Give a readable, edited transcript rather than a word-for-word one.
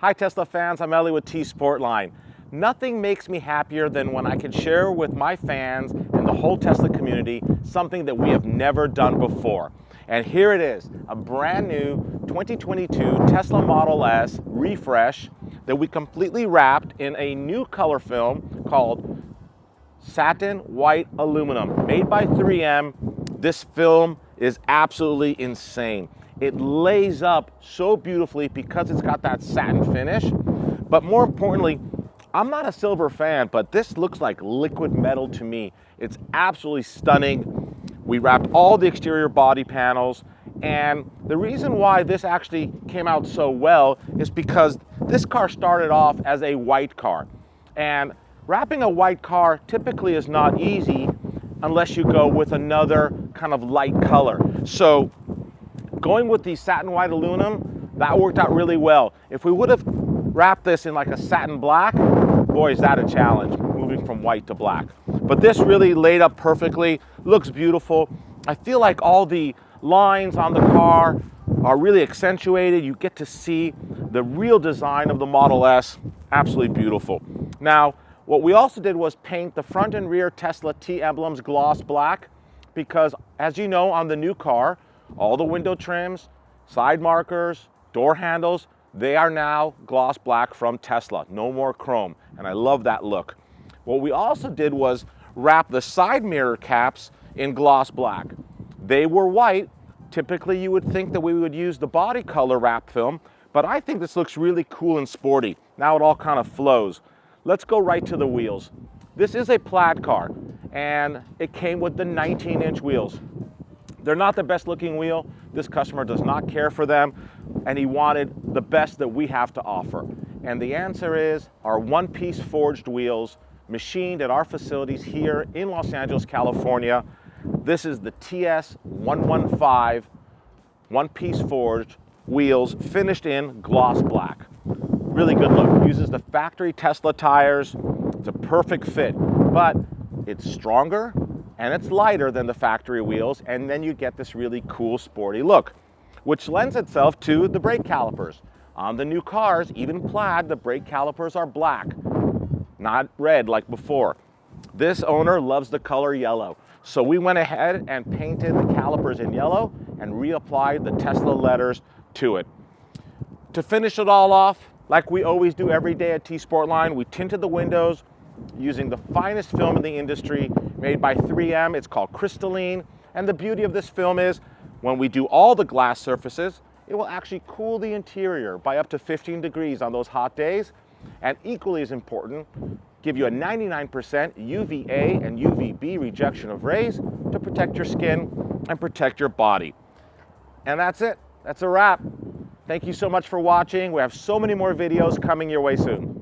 Hi Tesla fans, I'm Ellie with Sportline. Nothing makes me happier than when I can share with my fans and the whole Tesla community something that we have never done before. And here it is, a brand new 2022 Tesla Model S refresh that we completely wrapped in a new color film called Satin White Aluminum, made by 3M. This film is absolutely insane. It lays up so beautifully because it's got that satin finish. But more importantly, I'm not a silver fan, but this looks like liquid metal to me. It's absolutely stunning. We wrapped all the exterior body panels, and the reason why this actually came out so well is because this car started off as a white car. And wrapping a white car typically is not easy unless you go with another kind of light color. So going with the satin white aluminum, that worked out really well. If we would have wrapped this in like a satin black, boy, is that a challenge, moving from white to black. But this really laid up perfectly, looks beautiful. I feel like all the lines on the car are really accentuated. You get to see the real design of the Model S, absolutely beautiful. Now, what we also did was paint the front and rear Tesla T emblems gloss black, because as you know, on the new car, all the window trims, side markers, door handles, they are now gloss black from Tesla, no more chrome, and I love that look. What we also did was wrap the side mirror caps in gloss black. They were white. Typically you would think that we would use the body color wrap film, but I think this looks really cool and sporty. Now it all kind of flows. Let's go right to the wheels. This is a Plaid car, and it came with the 19-inch wheels. They're not the best looking wheel. This customer does not care for them, and he wanted the best that we have to offer. And the answer is our one-piece forged wheels, machined at our facilities here in Los Angeles, California. This is the TS 115 one-piece forged wheels, finished in gloss black. Really good look. Uses the factory Tesla tires. It's a perfect fit, but it's stronger and it's lighter than the factory wheels, and then you get this really cool sporty look, which lends itself to the brake calipers. On the new cars, even Plaid, the brake calipers are black, not red like before. This owner loves the color yellow, so we went ahead and painted the calipers in yellow and reapplied the Tesla letters to it. To finish it all off, like we always do every day at Sportline, we tinted the windows using the finest film in the industry, made by 3M. It's called crystalline, and the beauty of this film is when we do all the glass surfaces, it will actually cool the interior by up to 15 degrees on those hot days, and equally as important, give you a 99% UVA and UVB rejection of rays to protect your skin and protect your body. And that's it. That's a wrap. Thank you so much for watching. We have so many more videos coming your way soon.